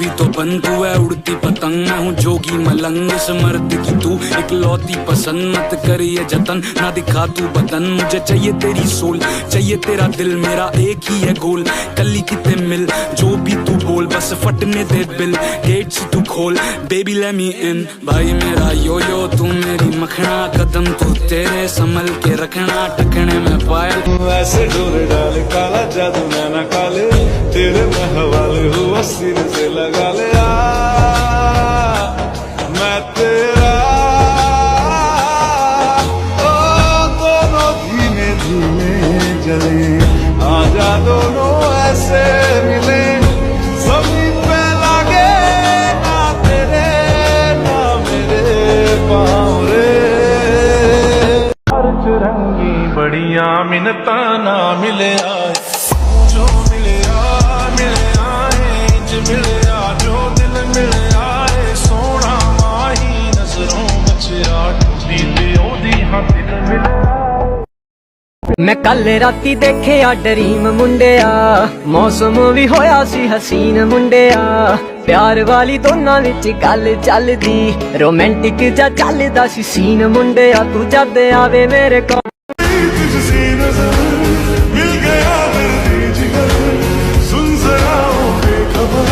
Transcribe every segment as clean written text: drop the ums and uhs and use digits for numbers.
उड़ती तो बन तू है उड़ती पतंग, मैं हूँ जोगी मलंग, इस मर्द की तू इकलौती पसंद, मत कर ये जतन ना दिखा तू बदन, मुझे चाहिए तेरी सोल, चाहिए तेरा दिल, मेरा एक ही है गोल, कली किते मिल जो भी तू बोल, बस फटने दे बिल, गेट से तू खोल, बेबी लेट मी इन, भाई मेरा यो यो तू मेरी मखना, कदम तू तेरे संभल के रखना, टकने में पायल ऐसे डोरे डाले, काला जादू नैना काले, तेरे में हवाले हुआ सीने से लगा ले, मैं तेरा, ओ दोनों धीमे धीमे जले, आजा दोनों ऐसे मिले, जमीन पे लागे ना तेरे ना मेरे पाँव रे, हर रंगी बढ़िया मिन्नता ना मिले आए, जो मिले आए मिले आ, जो दिल मिले आए, सोना माही नजरों बचिया, दी ओदी हाँ दिल मिले। मैं कल राती देखे आ ड्रीम मुंडिया, मौसम भी होया सी हसीन मुंडिया, प्यार वाली दोनों विच गल चलदी, रोमांटिक जा चलदा सी सीन मुंडिया, तू जद आवे मेरे को मिल गया सुन जरा बेखबर,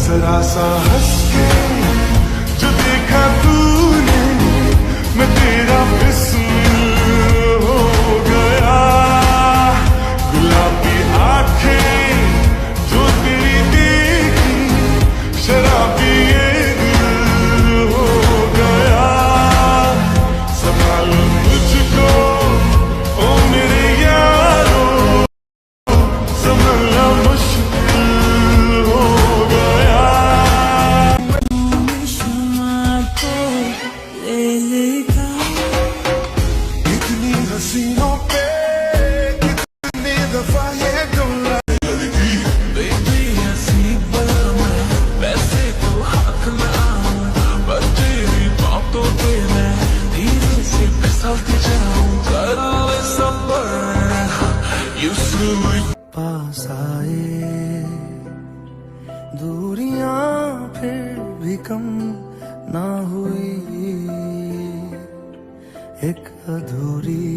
जरा सा हंस के जो देखा तूने, मैं तेरा बिस्मिल हो गया, गुलाबी आंखें जो तेरी देखी, शराबी ये दिल हो गया, संभाल मुझको ओ मेरे यारो, संभलना मुश्किल हो गया। इतनी हसीनों पे कितनी दफा ये डोला, बेबी हंसी बना, वैसे तो हाथ में आऊं, पर तेरी बातों पे मैं धीरे से फिसलती जाऊं, करा ले सफर यूं पास आए, दूरियां फिर भी कम ना हुई, एक अधूरी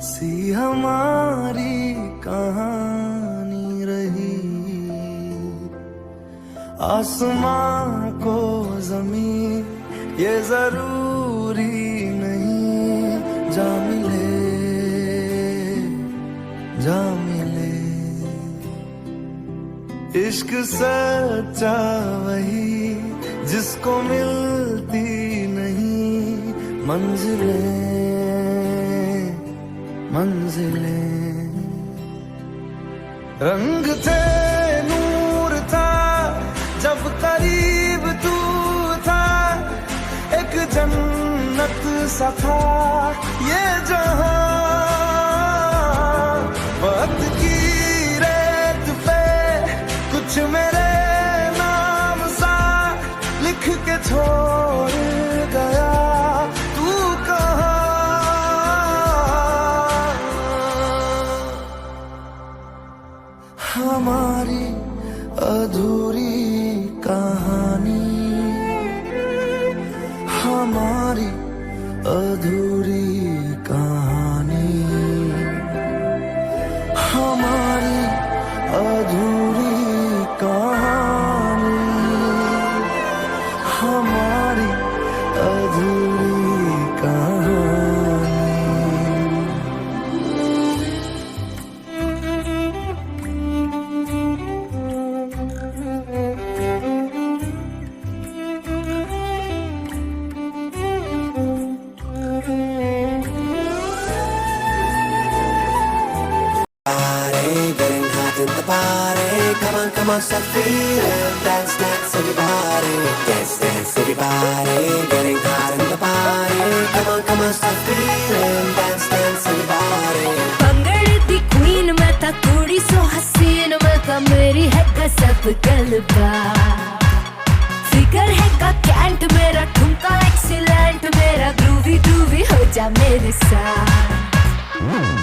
सी हमारी कहानी रही, आसमां को जमीन ये जरूरी नहीं, जा मिले जा मिले, इश्क सच्चा वही जिसको मिलती नहीं मंजिलें मंजिलें, रंग थे नूर था जब करीब तू था, एक जन्नत सा था ये जहां, वक्त की रेत पे कुछ मेरे नाम सा लिख के छोड़ गया, तू कहाँ, हमारी अधूरी कहानी, हमारी अधूरी कहानी, हमारी अधूरी कहानी, हमारी अधूरी कहानी। Getting hot in the party, come on, start feeling, dance, dance, everybody, dance, dance, everybody, getting hot in the party, come on, start feeling, dance, dance, everybody. भंगड़े the queen मैं था, कुड़ी सो हसीन मैं था, मेरी है गजब गलबा, फिगर है का कैंट मेरा, ठुमका एक्सीलेंट मेरा, ग्रूवी ग्रूवी हो जा मेरे साथ,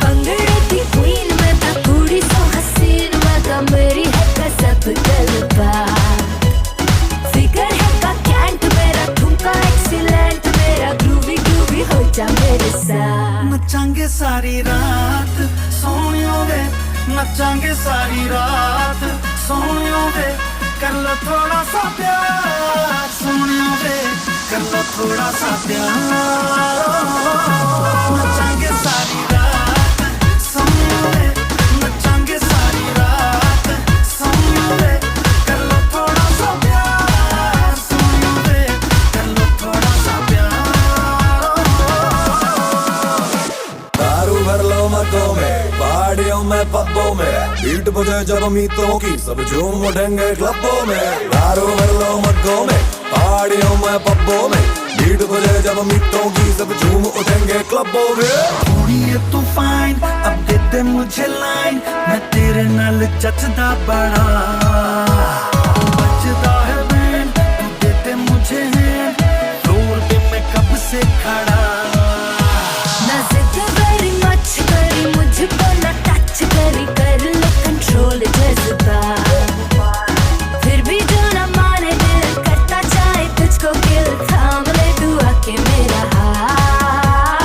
भंगड़े दी क्वीन मैं था, कुड़ी सो हसीन मैं था, मेरी है गजब गलबा। नचांगे सारी रात सोनियों वे कर लो थोड़ा सा प्यार सोनियों वे कर लो थोड़ा सा प्यार नचांगे सारी रात सोनियों वे नचांगे सारी रात सोनियों वे कर लो थोड़ा सा प्यार सोनियों वे कर लो थोड़ा सा प्यार दारू भर लो मगों में पहाड़ियों में पब्बों में बीट बजे जब मीतों की सब झूम उठेंगे क्लबों में दारू भर लो मगों में पहाड़ियों में पब्बों में बीट बजे जब मीतों की सब झूम उठेंगे क्लबों में थोड़ी ये तूफान अब दे दे मुझे लाइन मैं तेरे नाल जचदा बड़ा बजदा है बैंड तू दे दे मुझे हैंड फ्लोर पे मैं कब से खड़ा ना जिद very much करी मुझको ना टच करी कर ले कंट्रोल जज्बा फिर भी जो ना माने दिल करता चाहे तुझको किल थाम ले तू आके मेरा हाथ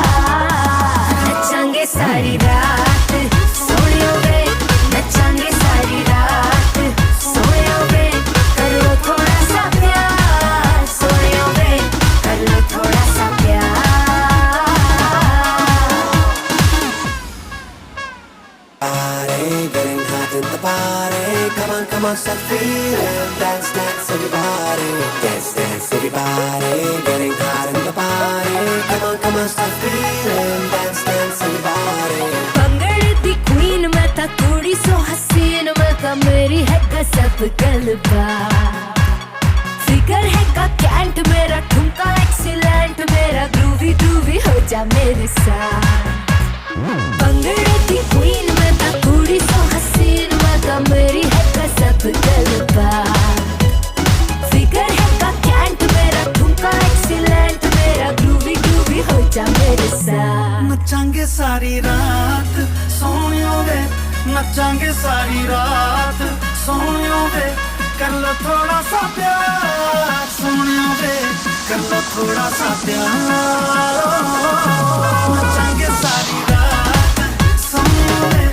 नचांगे सारी रात सोनियों वे नचांगे सारी रात सोनियों वे कर लो थोड़ा सा प्यार सोनियों वे कर लो थोड़ा सा प्यार Party, getting hot in the party. Come on, start feeling. Dance, dance, everybody. Dance, dance, everybody. Getting hot in the party. Come on, start feeling. Dance, dance, everybody. भंगड़े the queen मैं था कुड़ी सो हसीन मैं था मेरी है गजब गलबा फिगर है का कैंट मेरा ठुमका एक्सीलेंट मेरा ग्रूवी ग्रूवी हो जा मेरे साथ भंगड़े दी क्वीन मैं था कुड़ी सो हसीन मैं था मेरी है गजब गलबा फिगर है का कैंट मेरा ठुमका एक्सीलेंट मेरा ग्रूवी ग्रूवी हो जा मेरे साथ नचांगे सारी रात सोनियों वे नचांगे सारी रात सोनियों वे कर लो थोड़ा सा प्यार सोनियों वे कर लो थोड़ा सा प्यार नचांगे सारी रात सोनियों वे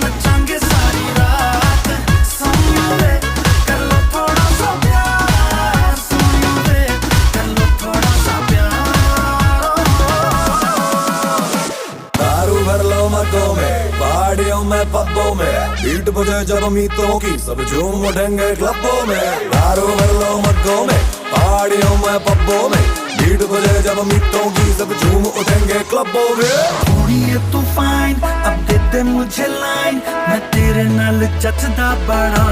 नचांगे सारी रात सोनियों वे कर लो थोड़ा सा प्यार सोनियों वे कर लो थोड़ा सा प्यार दारू भर लो मगों में पहाड़ियों में पब्बों में बीट बजे जब मीतों की सब झूम उठेंगे क्लबों में दारू भर लो मगों में पहाड़ियों में पब्बों में बीट बजे जब मीतों की सब झूम उठेंगे क्लबों में थोड़ी ये तूफान अब दे दे मुझे लाइन मैं तेरे नाल जचदा बड़ा